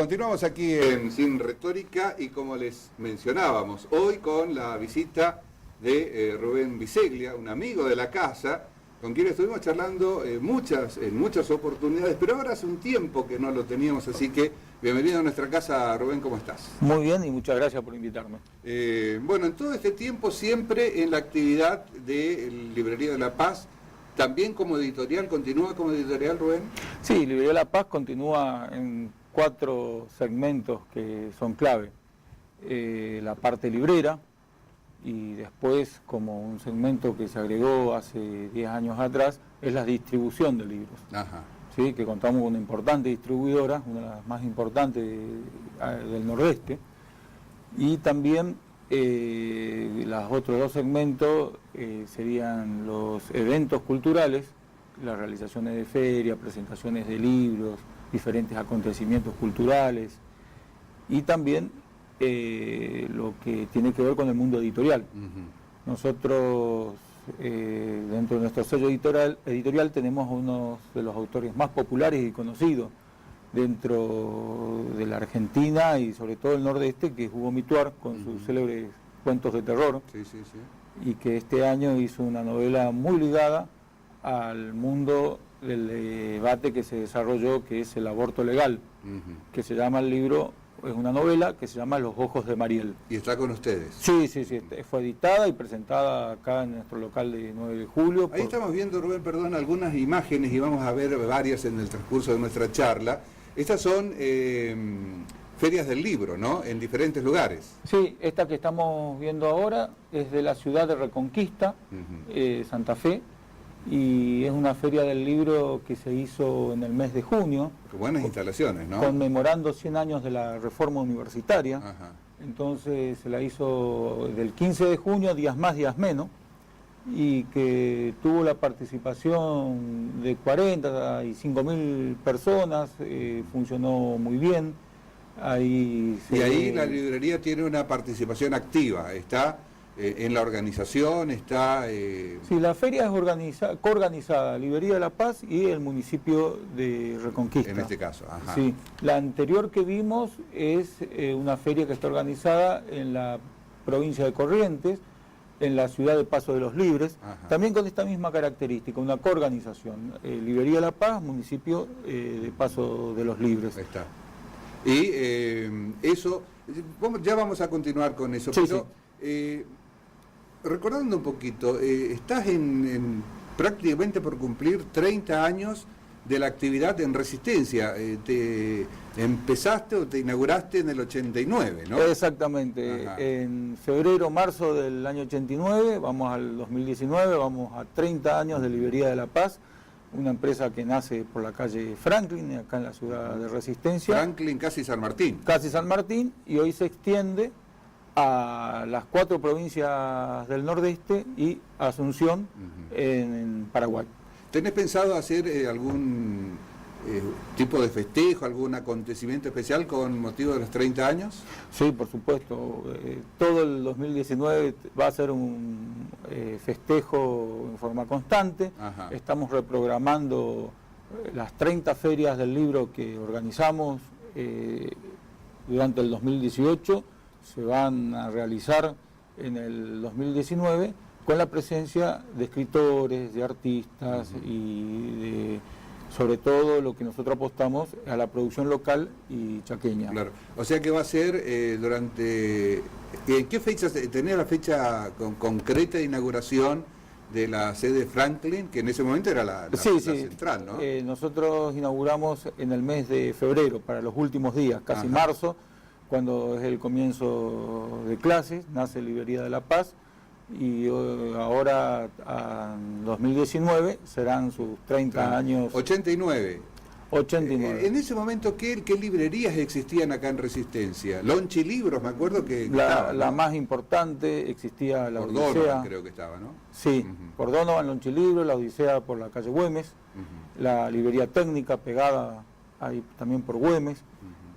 Continuamos aquí en Sin Retórica y como les mencionábamos, hoy con la visita de Rubén Biseglia, un amigo de la casa, con quien estuvimos charlando en muchas oportunidades, pero ahora hace un tiempo que no lo teníamos, así que bienvenido a nuestra casa, Rubén, ¿cómo estás? Muy bien y muchas gracias por invitarme. Bueno, en todo este tiempo siempre en la actividad de Librería de la Paz, también como editorial, ¿continúa como editorial, Rubén? Sí, Librería de la Paz continúa en 4 segmentos que son clave. La parte librera, y después, como un segmento que se agregó hace 10 años atrás, es la distribución de libros. Ajá. ¿Sí? Que contamos con una importante distribuidora, una de las más importantes del Nordeste, y también los otros 2 segmentos serían los eventos culturales, las realizaciones de ferias, presentaciones de libros, diferentes acontecimientos culturales, y también lo que tiene que ver con el mundo editorial. Nosotros, dentro de nuestro sello editorial tenemos uno de los autores más populares y conocidos dentro de la Argentina y sobre todo el Nordeste, que es Hugo Mituar, con sus célebres cuentos de terror, y que este año hizo una novela muy ligada al mundo del debate que se desarrolló, que es el aborto legal, que se llama el libro, es una novela que se llama Los ojos de Mariel. ¿Y está con ustedes? Sí, fue editada y presentada acá en nuestro local de 9 de julio. Ahí estamos viendo, Rubén, perdón, algunas imágenes y vamos a ver varias en el transcurso de nuestra charla. Estas son ferias del libro, ¿no? En diferentes lugares. Sí, esta que estamos viendo ahora es de la ciudad de Reconquista, Santa Fe, y es una feria del libro que se hizo en el mes de junio. Qué buenas instalaciones, ¿no? Conmemorando 100 años de la reforma universitaria. Ajá. Entonces se la hizo del 15 de junio, días más, días menos, y que tuvo la participación de 45.000 personas, funcionó muy bien. Ahí la librería tiene una participación activa, está en la organización, está... Sí, la feria es coorganizada, Librería de la Paz y el municipio de Reconquista. En este caso, ajá. Sí, la anterior que vimos es una feria que está organizada en la provincia de Corrientes, en la ciudad de Paso de los Libres, también con esta misma característica, una coorganización. Librería de la Paz, municipio de Paso de los Libres. Ahí está. Y eso, ya vamos a continuar con eso, sí, pero recordando un poquito, estás prácticamente por cumplir 30 años de la actividad en Resistencia. Te empezaste o te inauguraste en el 89, ¿no? Exactamente. Ajá. En febrero, marzo del año 89, vamos al 2019, vamos a 30 años de Librería de la Paz, una empresa que nace por la calle Franklin, acá en la ciudad de Resistencia. Franklin, casi San Martín. Casi San Martín, y hoy se extiende a las 4 provincias del Nordeste y Asunción, en Paraguay. ¿Tenés pensado hacer algún tipo de festejo, algún acontecimiento especial con motivo de los 30 años? Sí, por supuesto. Todo el 2019 va a ser un festejo en forma constante. Ajá. Estamos reprogramando las 30 ferias del libro que organizamos durante el 2018. Se van a realizar en el 2019 con la presencia de escritores, de artistas y sobre todo lo que nosotros apostamos a la producción local y chaqueña. Claro, o sea que va a ser durante... ¿En qué fecha? ¿Tenés la fecha concreta de inauguración de la sede Franklin, que en ese momento era la central, ¿no? Nosotros inauguramos en el mes de febrero, para los últimos días, casi marzo, cuando es el comienzo de clases, nace Librería de la Paz, y ahora, en 2019, serán sus 30 años. 89. 89. En ese momento, ¿qué librerías existían acá en Resistencia? Lonchi Libros, me acuerdo que la ¿no? más importante existía la por Odisea. Donovan, creo que estaba, ¿no? Sí, por Donovan, Lonchi Libros, la Odisea por la calle Güemes, la librería técnica pegada ahí también por Güemes,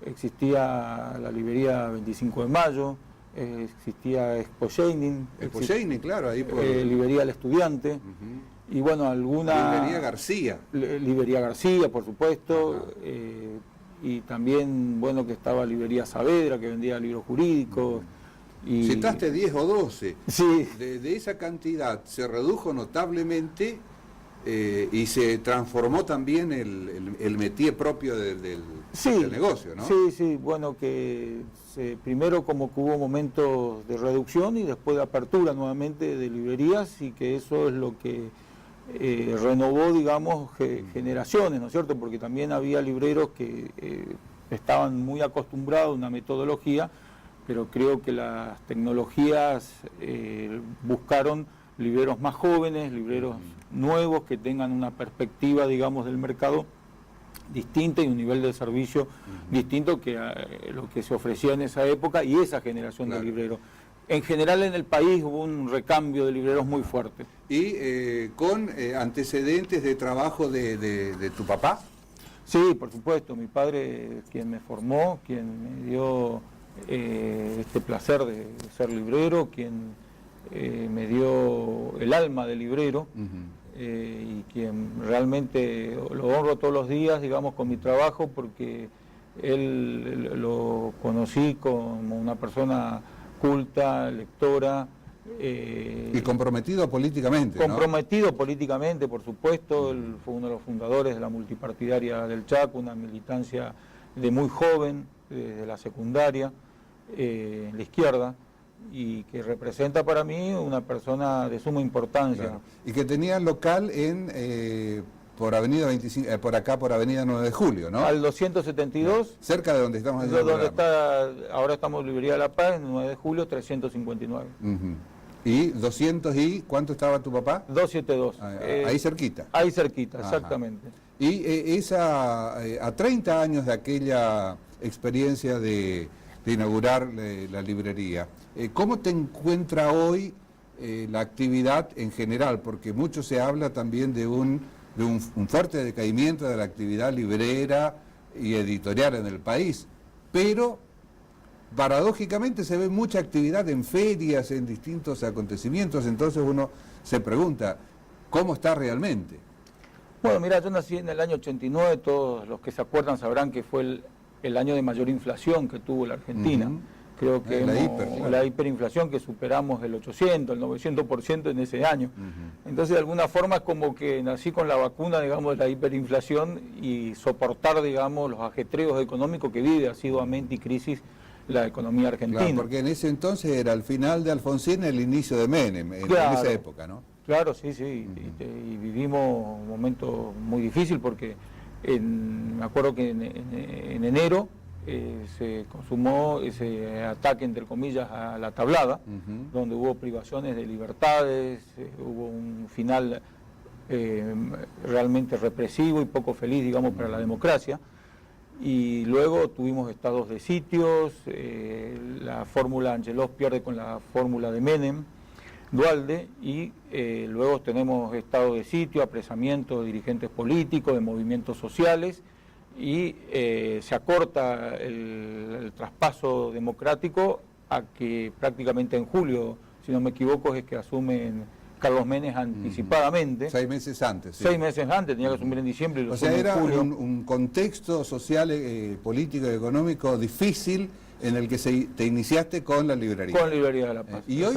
existía la librería 25 de Mayo, existía Expo Shining, claro, ahí por... librería El Estudiante, y bueno, alguna... Librería García. Librería García, por supuesto, y también, bueno, que estaba Librería Saavedra, que vendía libros jurídicos. Y... Citaste 10 o 12. Sí. De esa cantidad se redujo notablemente y se transformó también el métier propio del negocio, ¿no? Sí, sí, bueno, que primero como que hubo momentos de reducción y después de apertura nuevamente de librerías, y que eso es lo que renovó, digamos, generaciones, ¿no es cierto? Porque también había libreros que estaban muy acostumbrados a una metodología, pero creo que las tecnologías buscaron libreros más jóvenes, libreros nuevos, que tengan una perspectiva, digamos, del mercado distinta y un nivel de servicio distinto que lo que se ofrecía en esa época y esa generación de libreros. En general en el país hubo un recambio de libreros muy fuerte. ¿Y con antecedentes de trabajo de tu papá? Sí, por supuesto. Mi padre es quien me formó, quien me dio este placer de ser librero, quien me dio el alma de librero. Y quien realmente lo honro todos los días, digamos, con mi trabajo, porque él lo conocí como una persona culta, lectora. Y comprometido políticamente, comprometido, ¿no? Políticamente, por supuesto. Él fue uno de los fundadores de la multipartidaria del Chaco, una militancia de muy joven, desde la secundaria, en la izquierda, y que representa para mí una persona de suma importancia. Claro. Y que tenía local en por Avenida 25, por acá por Avenida 9 de Julio, ¿no? Al 272. Cerca de donde estamos haciendo donde está, ahora estamos en Librería de la Paz, en 9 de Julio, 359. ¿Y 200 y cuánto estaba tu papá? 272. Ahí cerquita. Ahí cerquita, exactamente. Y a 30 años de aquella experiencia de inaugurar la librería, ¿cómo te encuentra hoy la actividad en general? Porque mucho se habla también de un fuerte decaimiento de la actividad librera y editorial en el país, pero paradójicamente se ve mucha actividad en ferias, en distintos acontecimientos, entonces uno se pregunta, ¿cómo está realmente? Bueno, mira, yo nací en el año 89, todos los que se acuerdan sabrán que fue el año de mayor inflación que tuvo la Argentina. Creo que la hiperinflación, que superamos el 800, el 900% en ese año. Entonces, de alguna forma, es como que nací con la vacuna, digamos, de la hiperinflación y soportar, digamos, los ajetreos económicos que vive asiduamente y crisis la economía argentina. Claro, porque en ese entonces era el final de Alfonsín, el inicio de Menem, en esa época, ¿no? Claro, sí, sí, y vivimos un momento muy difícil porque me acuerdo que en enero se consumó ese ataque, entre comillas, a la tablada, donde hubo privaciones de libertades, hubo un final realmente represivo y poco feliz, digamos, para la democracia. Y luego tuvimos estados de sitios, la fórmula Angelós pierde con la fórmula de Menem, Duhalde, y luego tenemos estado de sitio, apresamiento de dirigentes políticos, de movimientos sociales, y se acorta el traspaso democrático a que prácticamente en julio, si no me equivoco, es que asumen Carlos Menem anticipadamente. 6 meses antes. Sí. 6 meses antes, tenía que asumir en diciembre. Y lo o sea, era en julio. Un contexto social, político y económico difícil en el que te iniciaste con la librería. Con Librería de la Paz. ¿Y hoy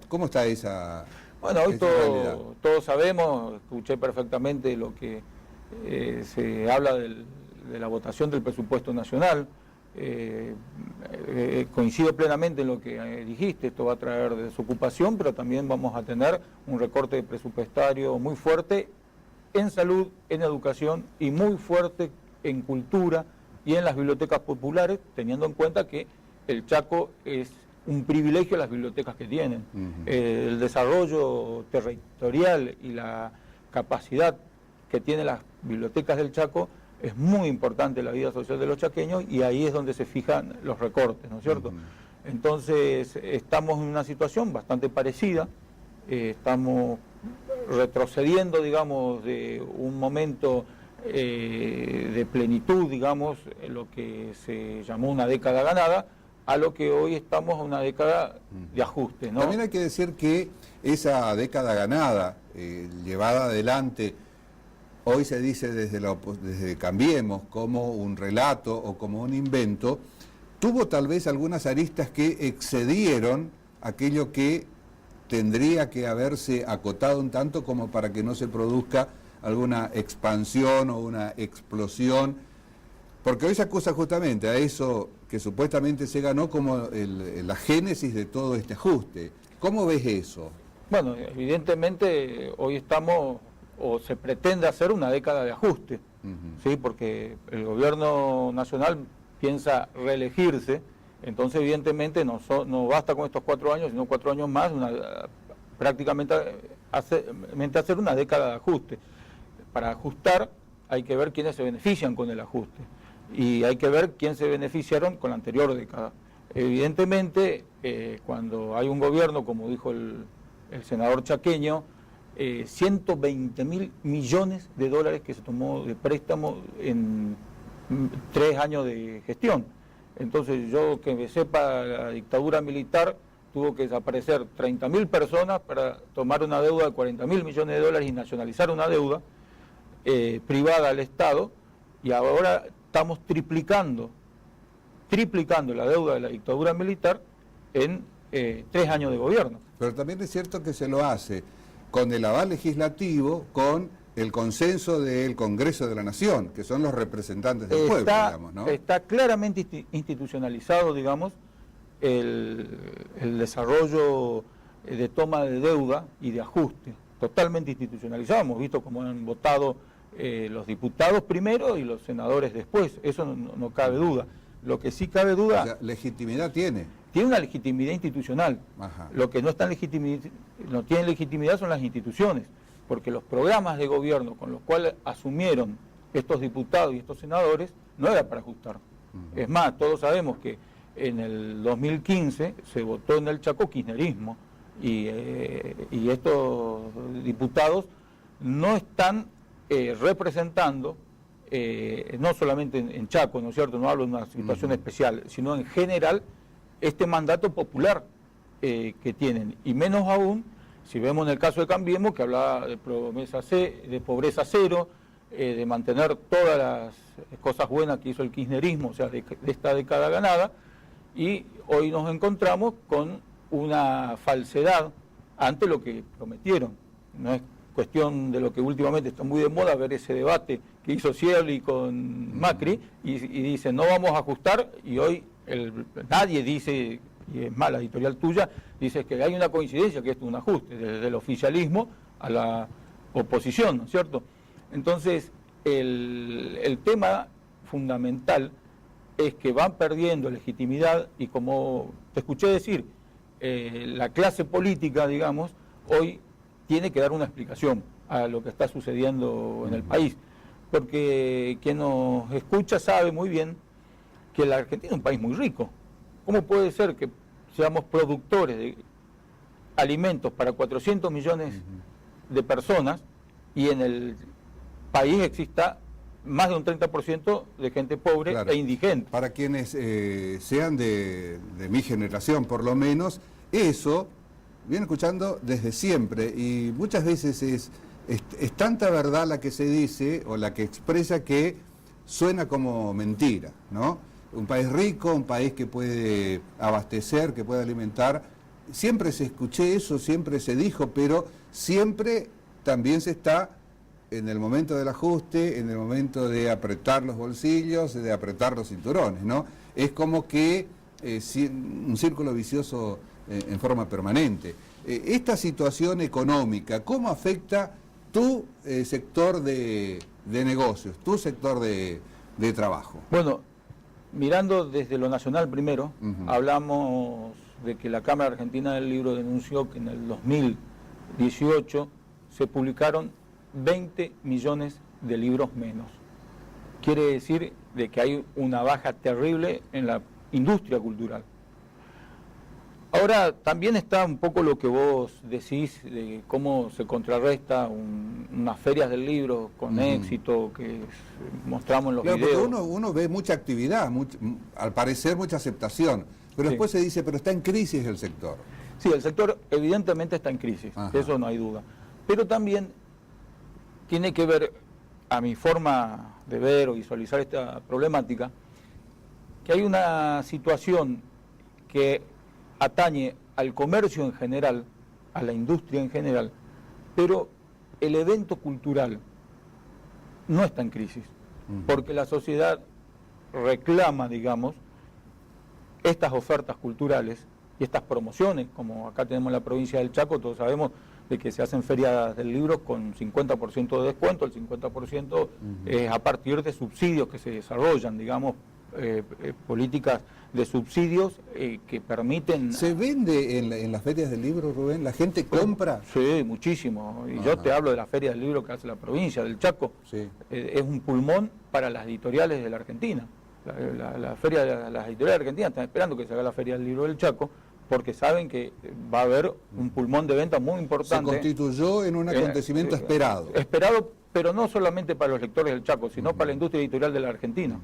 cómo está esa? Bueno, hoy todos sabemos, escuché perfectamente lo que se habla de la votación del presupuesto nacional. Coincido plenamente en lo que dijiste, esto va a traer desocupación, pero también vamos a tener un recorte presupuestario muy fuerte en salud, en educación y muy fuerte en cultura y en las bibliotecas populares, teniendo en cuenta que el Chaco es un privilegio las bibliotecas que tienen. El desarrollo territorial y la capacidad que tienen las bibliotecas del Chaco es muy importante en la vida social de los chaqueños, y ahí es donde se fijan los recortes, ¿no es cierto? Entonces, estamos en una situación bastante parecida, estamos retrocediendo, digamos, de un momento de plenitud, digamos, en lo que se llamó una década ganada, a lo que hoy estamos en una década de ajuste, ¿no? También hay que decir que esa década ganada, llevada adelante hoy se dice desde Cambiemos como un relato o como un invento, tuvo tal vez algunas aristas que excedieron aquello que tendría que haberse acotado un tanto como para que no se produzca alguna expansión o una explosión, porque hoy se acusa justamente a eso que supuestamente se ganó como la génesis de todo este ajuste. ¿Cómo ves eso? Bueno, evidentemente hoy estamos, o se pretende hacer una década de ajuste, ¿sí? Porque el gobierno nacional piensa reelegirse, entonces evidentemente no basta con estos 4 años, sino 4 años más, prácticamente hacer una década de ajuste. Para ajustar hay que ver quiénes se benefician con el ajuste y hay que ver quién se beneficiaron con la anterior década. Evidentemente, cuando hay un gobierno, como dijo el senador chaqueño, 120.000 millones de dólares que se tomó de préstamo en 3 años de gestión. Entonces yo que me sepa, la dictadura militar tuvo que desaparecer 30.000 personas para tomar una deuda de 40.000 millones de dólares y nacionalizar una deuda privada al Estado, y ahora estamos triplicando la deuda de la dictadura militar en 3 años de gobierno. Pero también es cierto que se lo hace con el aval legislativo, con el consenso del Congreso de la Nación, que son los representantes del pueblo, digamos, ¿no? Está claramente institucionalizado, digamos, el desarrollo de toma de deuda y de ajuste, totalmente institucionalizado. Hemos visto cómo han votado los diputados primero y los senadores después, eso no cabe duda. Lo que sí cabe duda... O sea, legitimidad tiene. Tiene una legitimidad institucional. Ajá. Lo que no tiene legitimidad son las instituciones, porque los programas de gobierno con los cuales asumieron estos diputados y estos senadores no era para ajustar. Es más, todos sabemos que en el 2015 se votó en el Chaco kirchnerismo y estos diputados no están representando, no solamente en Chaco, ¿no es cierto? No hablo de una situación especial, sino en general este mandato popular que tienen, y menos aún si vemos en el caso de Cambiemos, que hablaba de pobreza cero, de mantener todas las cosas buenas que hizo el kirchnerismo, o sea, de esta década ganada, y hoy nos encontramos con una falsedad ante lo que prometieron. No es cuestión de lo que últimamente está muy de moda, ver ese debate que hizo Scioli con Macri, y dicen no vamos a ajustar, y hoy nadie dice, y es más, la editorial tuya, dice que hay una coincidencia, que esto es un ajuste, desde el oficialismo a la oposición, ¿no es cierto? Entonces, el tema fundamental es que van perdiendo legitimidad, y como te escuché decir, la clase política, digamos, hoy tiene que dar una explicación a lo que está sucediendo en el país, porque quien nos escucha sabe muy bien que la Argentina es un país muy rico. ¿Cómo puede ser que seamos productores de alimentos para 400 millones de personas y en el país exista más de un 30% de gente pobre e indigente? Para quienes sean de mi generación, por lo menos, eso viene escuchando desde siempre, y muchas veces es tanta verdad la que se dice o la que expresa que suena como mentira, ¿no? Un país rico, un país que puede abastecer, que puede alimentar. Siempre se escuché eso, siempre se dijo, pero siempre también se está en el momento del ajuste, en el momento de apretar los bolsillos, de apretar los cinturones, ¿no? Es como que un círculo vicioso en forma permanente. Esta situación económica, ¿cómo afecta tu sector de negocios, tu sector de trabajo? Bueno, mirando desde lo nacional primero, hablamos de que la Cámara Argentina del Libro denunció que en el 2018 se publicaron 20 millones de libros menos. Quiere decir de que hay una baja terrible en la industria cultural. Ahora, también está un poco lo que vos decís de cómo se contrarresta unas ferias del libro con éxito que mostramos en los videos. Porque uno ve mucha actividad, al parecer mucha aceptación, pero después se dice, pero está en crisis el sector. Sí, el sector evidentemente está en crisis, eso no hay duda. Pero también tiene que ver a mi forma de ver o visualizar esta problemática, que hay una situación que atañe al comercio en general, a la industria en general, pero el evento cultural no está en crisis, porque la sociedad reclama, digamos, estas ofertas culturales y estas promociones, como acá tenemos en la provincia del Chaco, todos sabemos de que se hacen ferias del libro con 50% de descuento, el 50% es a partir de subsidios que se desarrollan, digamos, políticas de subsidios que permiten... ¿Se vende en las ferias del libro, Rubén? ¿La gente compra? Sí, muchísimo. Y yo te hablo de la feria del libro que hace la provincia del Chaco. Sí. Es un pulmón para las editoriales de la Argentina. La feria de las editoriales argentinas están esperando que se haga la feria del libro del Chaco, porque saben que va a haber un pulmón de venta muy importante. Se constituyó en un acontecimiento esperado. Esperado, pero no solamente para los lectores del Chaco, sino para la industria editorial de la Argentina.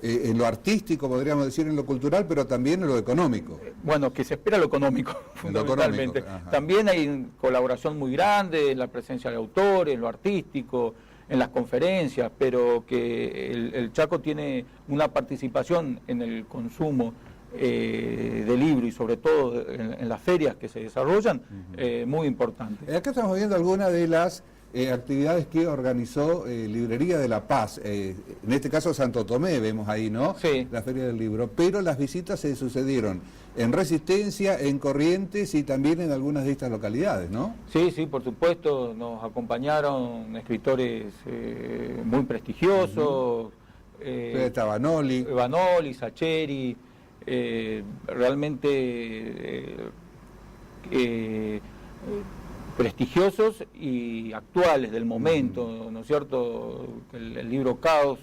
En lo artístico, podríamos decir, en lo cultural, pero también en lo económico. Bueno, que se espera lo económico, fundamentalmente. También hay colaboración muy grande en la presencia de autores, en lo artístico, en las conferencias, pero que el Chaco tiene una participación en el consumo de libro y sobre todo en las ferias que se desarrollan, muy importante. Acá estamos viendo algunas de las actividades que organizó Librería de la Paz, en este caso Santo Tomé, vemos ahí, ¿no? Sí. La Feria del Libro, pero las visitas se sucedieron en Resistencia, en Corrientes y también en algunas de estas localidades, ¿no? Sí, sí, por supuesto, nos acompañaron escritores muy prestigiosos, Está Vanoli, Sacheri, realmente prestigiosos y actuales del momento, ¿no es cierto? El libro Caos,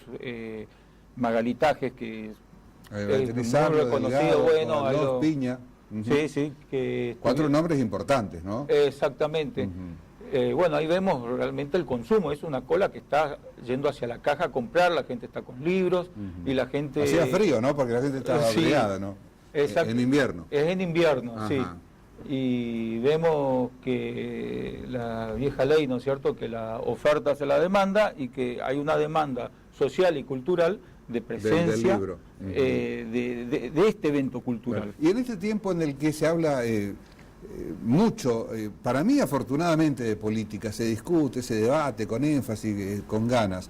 Magalitajes, que es muy reconocido, bueno, Piña. Sí, sí. Que 4 nombres importantes, ¿no? Exactamente. Bueno, ahí vemos realmente el consumo, es una cola que está yendo hacia la caja a comprar, la gente está con libros y la gente... Hacía frío, ¿no? Porque la gente estaba abrigada, ¿no? Exacto. En invierno. Es en invierno, Ajá. sí. Y vemos que la vieja ley, ¿no es cierto?, que la oferta hace la demanda y que hay una demanda social y cultural de presencia del libro. de este evento cultural. Bueno, y en este tiempo en el que se habla mucho, para mí afortunadamente, de política, se discute, se debate con énfasis, con ganas,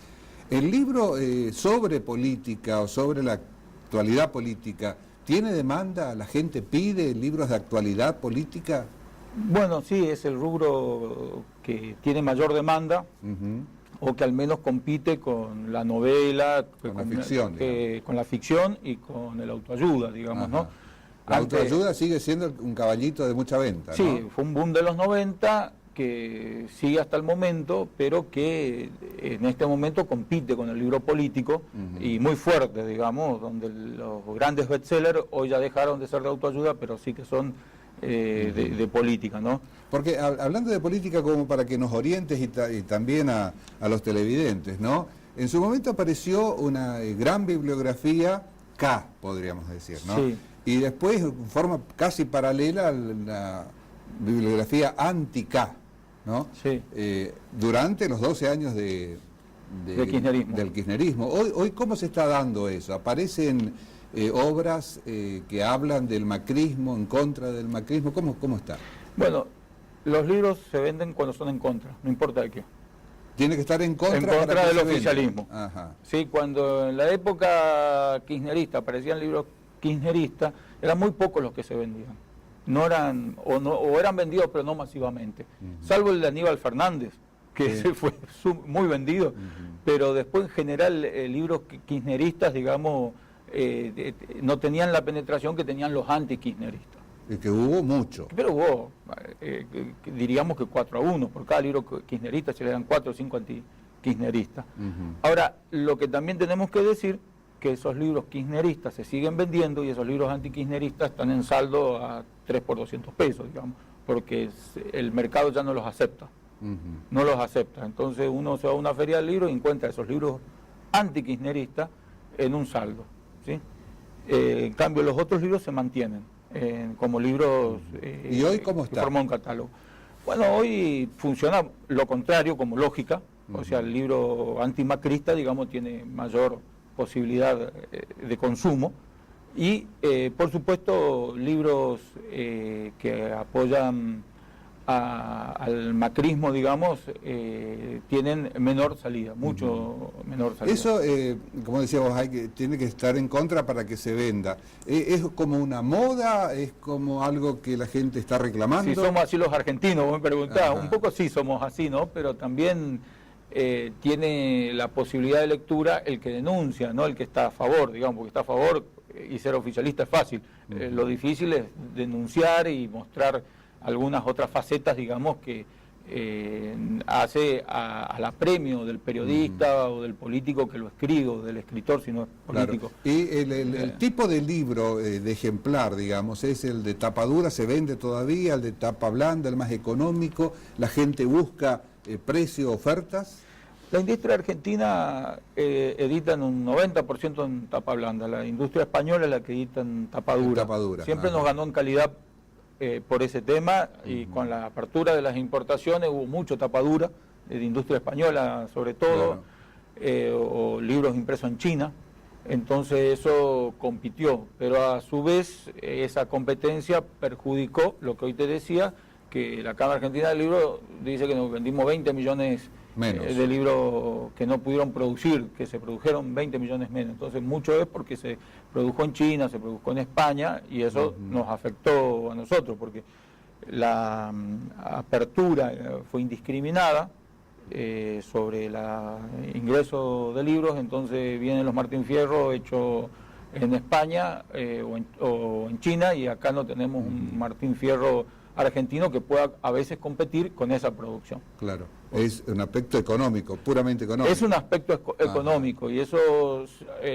el libro sobre política o sobre la actualidad política, ¿tiene demanda? ¿La gente pide libros de actualidad política? Bueno, sí, es el rubro que tiene mayor demanda, o que al menos compite con la novela, con la ficción, con la ficción y con el autoayuda, digamos, ¿no? La autoayuda sigue siendo un caballito de mucha venta, ¿no? Sí, fue un boom de los 90 que sigue hasta el momento, pero que en este momento compite con el libro político y muy fuerte, digamos, donde los grandes bestsellers hoy ya dejaron de ser de autoayuda, pero sí que son de política, ¿no? Porque hablando de política, como para que nos orientes y también a los televidentes, ¿no? En su momento apareció una gran bibliografía K, podríamos decir, ¿no? Sí. Y después, en forma casi paralela, la bibliografía anti-K, ¿no? Sí. Durante los 12 años del kirchnerismo. Hoy, ¿cómo se está dando eso? ¿Aparecen obras que hablan del macrismo, en contra del macrismo? ¿Cómo está? Bueno, los libros se venden cuando son en contra, no importa de qué. Tiene que estar en contra del oficialismo. Ajá. Sí, cuando en la época kirchnerista aparecían libros kirchneristas, eran muy pocos los que se vendían. No eran, o eran vendidos, pero no masivamente. Salvo el de Aníbal Fernández, que se fue muy vendido, pero después en general libros kirchneristas, digamos, no tenían la penetración que tenían los anti-kirchneristas. Y que hubo mucho. Pero hubo, diríamos que 4-1, por cada libro kirchnerista se le dan 4 o 5 anti-kirchneristas. Ahora, lo que también tenemos que decir, que esos libros kirchneristas se siguen vendiendo y esos libros anti-kirchneristas están en saldo a 3 por 200 pesos, digamos, porque el mercado ya no los acepta. No los acepta. Entonces uno se va a una feria del libro y encuentra esos libros anti-kirchneristas en un saldo, ¿sí? En cambio, los otros libros se mantienen como libros ¿Y hoy cómo está? que forman un catálogo. Bueno, hoy funciona lo contrario como lógica, O sea, el libro antimacrista, digamos, tiene mayor posibilidad de consumo. Y, por supuesto, libros que apoyan al macrismo, digamos, tienen menor salida, mucho menor salida. Eso, como decíamos, tiene que estar en contra para que se venda. ¿Es como una moda? ¿Es como algo que la gente está reclamando? Si somos así los argentinos, vos me preguntás. Ajá. Un poco sí somos así, ¿no? Pero también tiene la posibilidad de lectura el que denuncia, no el que está a favor, digamos, porque está a favor y ser oficialista es fácil. Lo difícil es denunciar y mostrar algunas otras facetas, digamos, que hace al apremio del periodista o del político que lo escribe, o del escritor, si no es político. Claro. Y el tipo de libro de ejemplar, digamos, es el de tapa dura, se vende todavía, el de tapa blanda, el más económico, la gente busca precio, ofertas. La industria argentina edita en un 90% en tapa blanda, la industria española es la que edita en tapa dura. Tapa dura. Siempre nos ganó en calidad por ese tema, y con la apertura de las importaciones hubo mucho tapadura de industria española sobre todo, o libros impresos en China, entonces eso compitió, pero a su vez esa competencia perjudicó lo que hoy te decía, que la Cámara Argentina del Libro dice que nos vendimos 20 millones de libros que no pudieron producir, que se produjeron 20 millones menos. Entonces mucho es porque se produjo en China, se produjo en España, y eso nos afectó a nosotros, porque la apertura fue indiscriminada sobre el ingreso de libros, entonces vienen los Martín Fierro hechos en España o en China, y acá no tenemos un Martín Fierro argentino que pueda a veces competir con esa producción. Claro, es un aspecto económico, puramente económico. Es un aspecto económico, y eso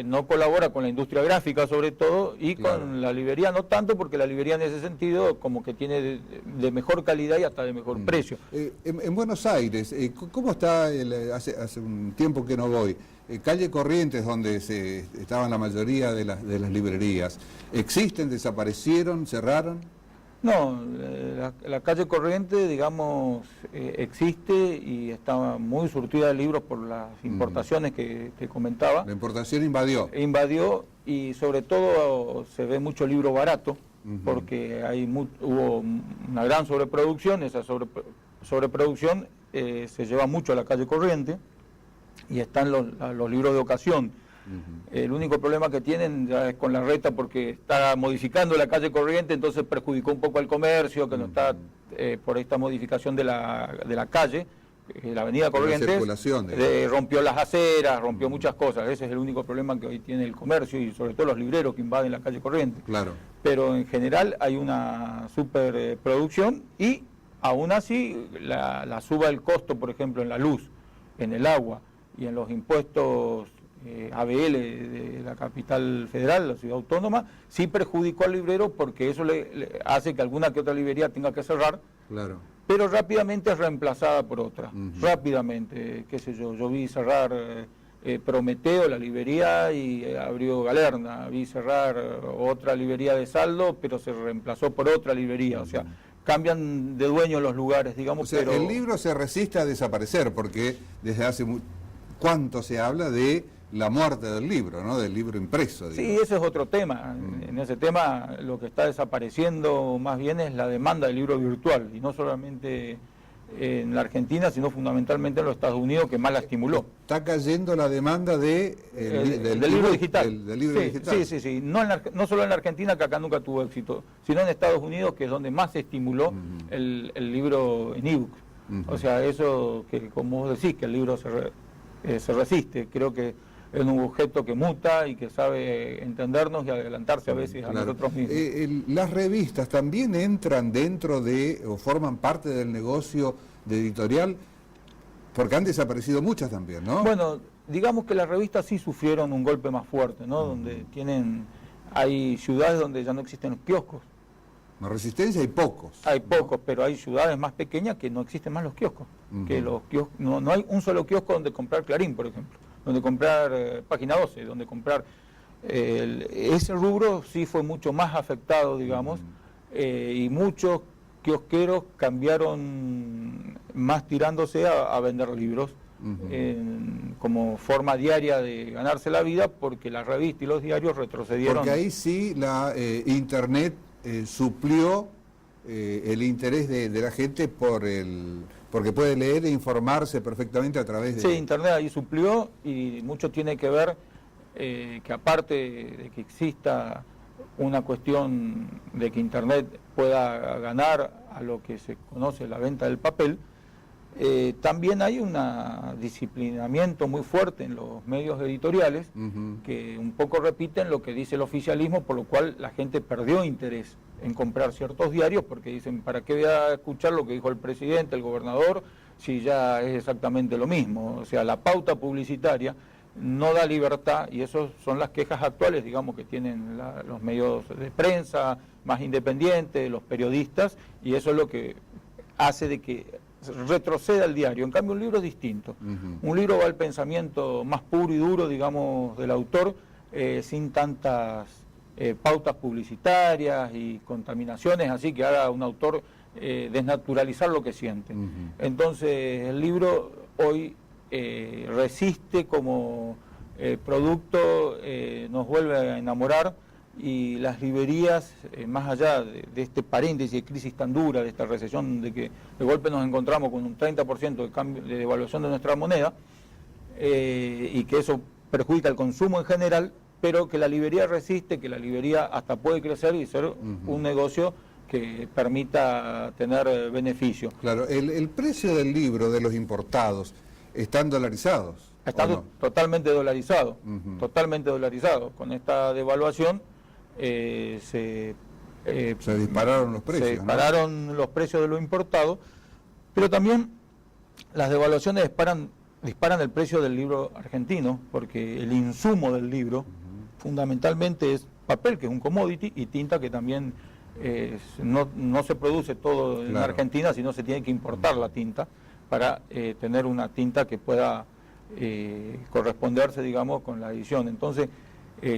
no colabora con la industria gráfica sobre todo, y con la librería no tanto, porque la librería en ese sentido como que tiene de mejor calidad y hasta de mejor precio. En Buenos Aires, ¿cómo está? Hace un tiempo que no voy. Calle Corrientes, donde estaban la mayoría de las librerías, ¿existen, desaparecieron, cerraron? No, la calle Corriente, digamos, existe y está muy surtida de libros por las importaciones que te comentaba. La importación invadió. Invadió, y sobre todo se ve mucho libro barato, porque hubo una gran sobreproducción. Esa sobreproducción se lleva mucho a la calle Corriente, y están los libros de ocasión. El único problema que tienen ya es con la reta, porque está modificando la calle Corriente, entonces perjudicó un poco al comercio, que no está por esta modificación de la calle, la avenida Corrientes, rompió las aceras, rompió muchas cosas. Ese es el único problema que hoy tiene el comercio, y sobre todo los libreros que invaden la calle Corrientes. Claro. Pero en general hay una superproducción, y aún así la suba del costo, por ejemplo, en la luz, en el agua y en los impuestos ABL de la capital federal, la ciudad autónoma, sí perjudicó al librero, porque eso le hace que alguna que otra librería tenga que cerrar, pero rápidamente es reemplazada por otra, rápidamente, qué sé yo vi cerrar Prometeo, la librería, y abrió Galerna, vi cerrar otra librería de Saldo, pero se reemplazó por otra librería, o sea, cambian de dueño los lugares, digamos. O sea, pero el libro se resiste a desaparecer, porque desde hace cuánto se habla de la muerte del libro, ¿no? Del libro impreso. Digamos. Sí, ese es otro tema. En ese tema lo que está desapareciendo más bien es la demanda del libro virtual, y no solamente en la Argentina, sino fundamentalmente en los Estados Unidos, que más la estimuló. Está cayendo la demanda del libro digital. Del libro digital. Sí. No solo en la Argentina, que acá nunca tuvo éxito, sino en Estados Unidos, que es donde más se estimuló el libro en ebook. O sea, eso que, como vos decís, que el libro se resiste. Creo que es un objeto que muta y que sabe entendernos y adelantarse a veces a nosotros mismos. Las revistas también entran dentro o forman parte del negocio de editorial, porque han desaparecido muchas también, ¿no? Bueno, digamos que las revistas sí sufrieron un golpe más fuerte, ¿no? Donde hay ciudades donde ya no existen los kioscos. En Resistencia hay pocos. Hay pocos, pero hay ciudades más pequeñas que no existen más los kioscos. Que los kioscos no hay un solo kiosco donde comprar Clarín, por ejemplo, donde comprar Página 12, donde comprar... ese rubro sí fue mucho más afectado, digamos, y muchos kiosqueros cambiaron más tirándose a vender libros, como forma diaria de ganarse la vida, porque la revista y los diarios retrocedieron. Porque ahí sí la Internet suplió el interés de la gente porque puede leer e informarse perfectamente a través de... Sí, Internet ahí suplió, y mucho tiene que ver que aparte de que exista una cuestión de que Internet pueda ganar a lo que se conoce la venta del papel, también hay un disciplinamiento muy fuerte en los medios editoriales que un poco repiten lo que dice el oficialismo, por lo cual la gente perdió interés en comprar ciertos diarios, porque dicen, ¿para qué voy a escuchar lo que dijo el presidente, el gobernador, si ya es exactamente lo mismo? O sea, la pauta publicitaria no da libertad, y esas son las quejas actuales, digamos, que tienen los medios de prensa más independientes, los periodistas, y eso es lo que hace de que retroceda el diario. En cambio, un libro es distinto. Un libro va al pensamiento más puro y duro, digamos, del autor, sin tantas pautas publicitarias y contaminaciones, así que haga un autor desnaturalizar lo que siente. Entonces, el libro hoy resiste como producto, nos vuelve a enamorar, y las librerías, más allá de este paréntesis de crisis tan dura, de esta recesión, de que de golpe nos encontramos con un 30% de cambio de devaluación de nuestra moneda, y que eso perjudica el consumo en general, pero que la librería resiste, que la librería hasta puede crecer y ser un negocio que permita tener beneficio. Claro, el precio del libro de los importados están dolarizados. Está totalmente dolarizado, totalmente dolarizado. Con esta devaluación se dispararon los precios. Se dispararon los precios de lo importado, pero también las devaluaciones disparan el precio del libro argentino, porque el insumo del libro fundamentalmente es papel, que es un commodity, y tinta, que también no se produce todo en Argentina, sino se tiene que importar la tinta para tener una tinta que pueda corresponderse, digamos, con la edición. Entonces,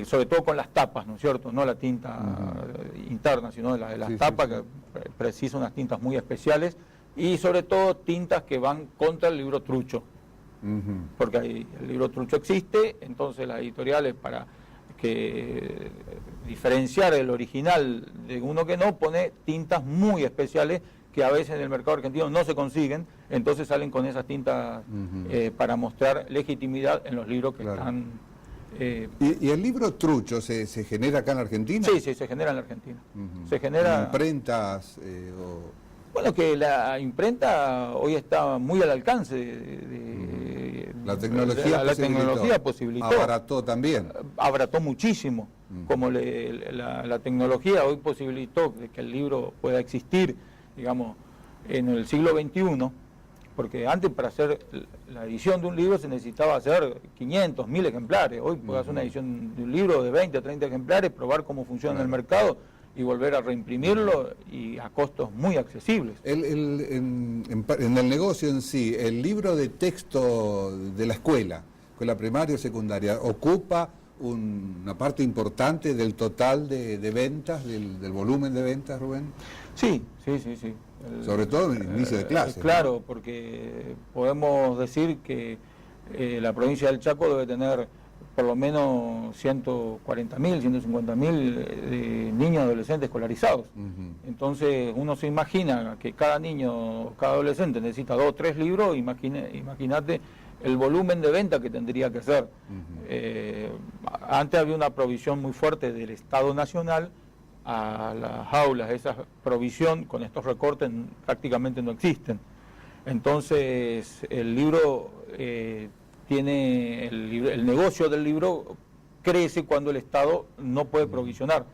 sobre todo con las tapas, ¿no es cierto? No la tinta interna, sino de las tapas, que precisa unas tintas muy especiales, y sobre todo tintas que van contra el libro trucho, porque el libro trucho existe. Entonces las editoriales, para que diferenciar el original de uno que no, pone tintas muy especiales que a veces en el mercado argentino no se consiguen, entonces salen con esas tintas para mostrar legitimidad en los libros que están... ¿Y el libro trucho se genera acá en Argentina? Sí, se genera en la Argentina. Se genera... ¿Imprentas? Bueno, que la imprenta hoy está muy al alcance de la tecnología. La tecnología posibilitó. Abarató también. Abarató muchísimo. Como la tecnología hoy posibilitó que el libro pueda existir, digamos, en el siglo XXI, porque antes, para hacer la edición de un libro se necesitaba hacer 500, 1000 ejemplares. Hoy puedes hacer una edición de un libro de 20 a 30 ejemplares, probar cómo funciona en el mercado y volver a reimprimirlo, y a costos muy accesibles. En el negocio en sí, el libro de texto de la escuela primaria o secundaria, ¿ocupa una parte importante del total de ventas, del volumen de ventas, Rubén? Sí. Sobre todo en el inicio de clase. Claro, porque podemos decir que la provincia del Chaco debe tener por lo menos 140.000, 150.000 niños y adolescentes escolarizados. Entonces uno se imagina que cada niño, cada adolescente necesita 2 o 3 libros. Imagínate el volumen de venta que tendría que ser. Antes había una provisión muy fuerte del Estado Nacional a las aulas. Esa provisión con estos recortes prácticamente no existen. Entonces el libro el negocio del libro crece cuando el Estado no puede provisionar.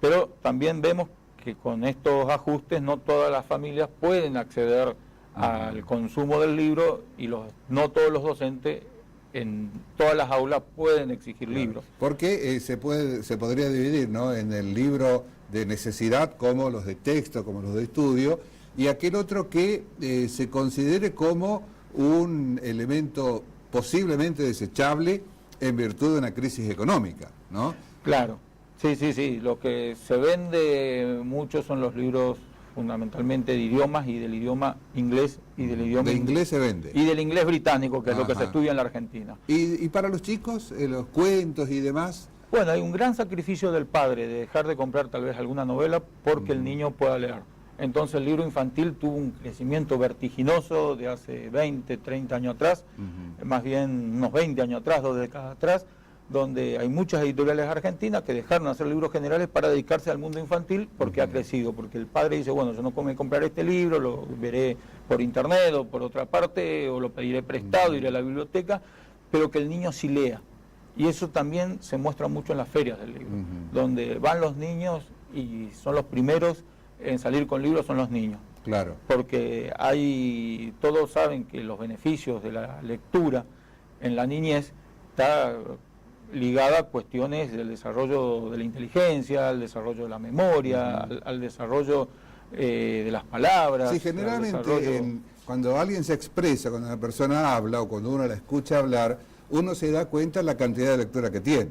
Pero también vemos que con estos ajustes no todas las familias pueden acceder al consumo del libro, y no todos los docentes en todas las aulas pueden exigir libros. Porque se podría dividir, ¿no?, en el libro de necesidad, como los de texto, como los de estudio, y aquel otro que se considere como un elemento posiblemente desechable en virtud de una crisis económica, ¿no? Claro, sí. Lo que se vende mucho son los libros fundamentalmente de idiomas y del idioma inglés y del idioma... De inglés se vende. Y del inglés británico, que es lo que Ajá. se estudia en la Argentina. ¿Y para los chicos, los cuentos y demás? Bueno, hay un gran sacrificio del padre de dejar de comprar tal vez alguna novela porque el niño pueda leer. Entonces el libro infantil tuvo un crecimiento vertiginoso de hace 20, 30 años atrás, más bien unos 20 años atrás, 2 décadas atrás, donde hay muchas editoriales argentinas que dejaron de hacer libros generales para dedicarse al mundo infantil porque ha crecido, porque el padre dice, bueno, yo no me compraré este libro, lo veré por internet o por otra parte, o lo pediré prestado, iré a la biblioteca, pero que el niño sí lea. Y eso también se muestra mucho en las ferias del libro, donde van los niños y son los primeros en salir con libros, son los niños. Claro. Porque todos saben que los beneficios de la lectura en la niñez está ligada a cuestiones del desarrollo de la inteligencia, al desarrollo de la memoria, al desarrollo de las palabras. Sí, generalmente cuando alguien se expresa, cuando una persona habla o cuando uno la escucha hablar, uno se da cuenta de la cantidad de lectura que tiene,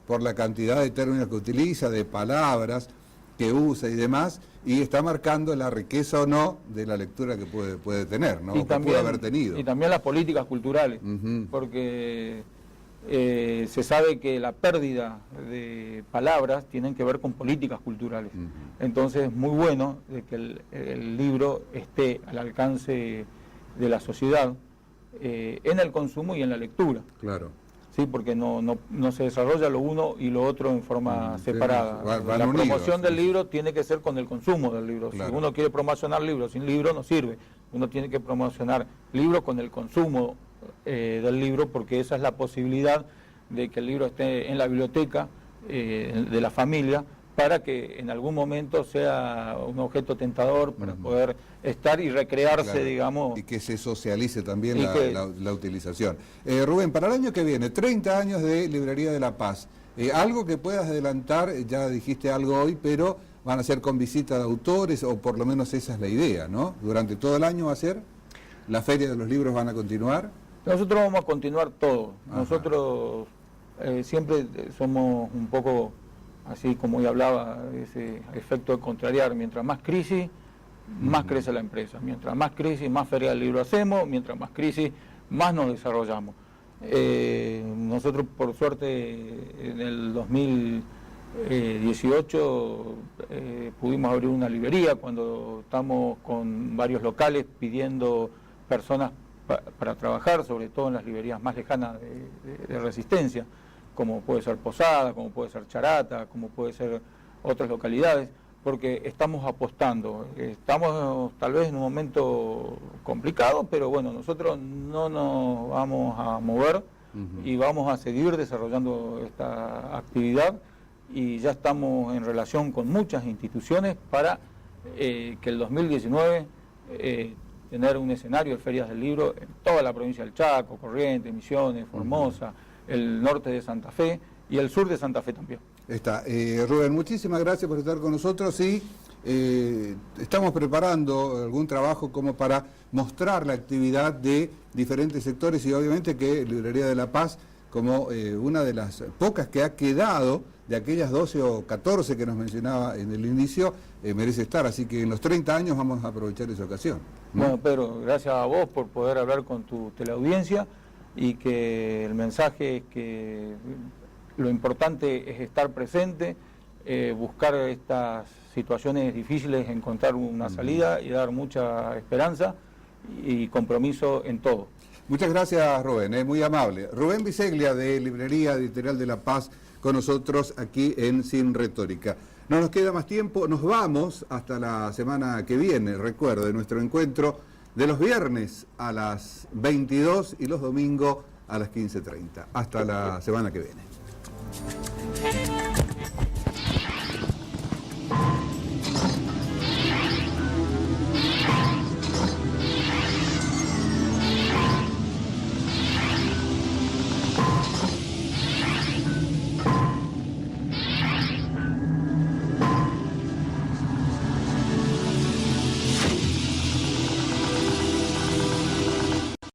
por la cantidad de términos que utiliza, de palabras que usa y demás, y está marcando la riqueza o no de la lectura que puede tener, ¿no? Y que también, puede haber tenido. Y también las políticas culturales, porque se sabe que la pérdida de palabras tienen que ver con políticas culturales. Entonces es muy bueno de que el libro esté al alcance de la sociedad, en el consumo y en la lectura. Claro. Sí, porque no se desarrolla lo uno y lo otro en forma separada. Van la unidos, promoción del libro tiene que ser con el consumo del libro. Claro. Si uno quiere promocionar libros sin libro, no sirve. Uno tiene que promocionar libros con el consumo del libro, porque esa es la posibilidad de que el libro esté en la biblioteca de la familia, para que en algún momento sea un objeto tentador para poder estar y recrearse, Claro. digamos. Y que se socialice también la utilización. Rubén, para el año que viene, 30 años de Librería de la Paz. Algo que puedas adelantar, ya dijiste algo hoy, pero van a ser con visita de autores, o por lo menos esa es la idea, ¿no? Durante todo el año va a ser. ¿La Feria de los Libros van a continuar? Nosotros vamos a continuar todo. Ajá. Nosotros siempre somos un poco, así como ya hablaba, ese efecto de contrariar. Mientras más crisis, más crece la empresa. Mientras más crisis, más feria del libro hacemos. Mientras más crisis, más nos desarrollamos. Nosotros, por suerte, en el 2018 pudimos abrir una librería cuando estamos con varios locales pidiendo personas para trabajar, sobre todo en las librerías más lejanas de Resistencia, como puede ser Posada, como puede ser Charata, como puede ser otras localidades, porque estamos apostando. Estamos tal vez en un momento complicado, pero bueno, nosotros no nos vamos a mover y vamos a seguir desarrollando esta actividad, y ya estamos en relación con muchas instituciones para que el 2019 tener un escenario de ferias del libro en toda la provincia del Chaco, Corrientes, Misiones, Formosa, el norte de Santa Fe y el sur de Santa Fe también. Está. Rubén, muchísimas gracias por estar con nosotros y estamos preparando algún trabajo como para mostrar la actividad de diferentes sectores, y obviamente que Librería de la Paz, como una de las pocas que ha quedado de aquellas 12 o 14 que nos mencionaba en el inicio, merece estar. Así que en los 30 años vamos a aprovechar esa ocasión, ¿no? Bueno, Pedro, gracias a vos por poder hablar con tu teleaudiencia, y que el mensaje es que lo importante es estar presente, buscar estas situaciones difíciles, encontrar una salida y dar mucha esperanza y compromiso en todo. Muchas gracias, Rubén, muy amable. Rubén Biseglia, de Librería Editorial de La Paz, con nosotros aquí en Sin Retórica. No nos queda más tiempo, nos vamos hasta la semana que viene. Recuerde, nuestro encuentro de los viernes a las 22 y los domingos a las 15:30. Hasta la semana que viene.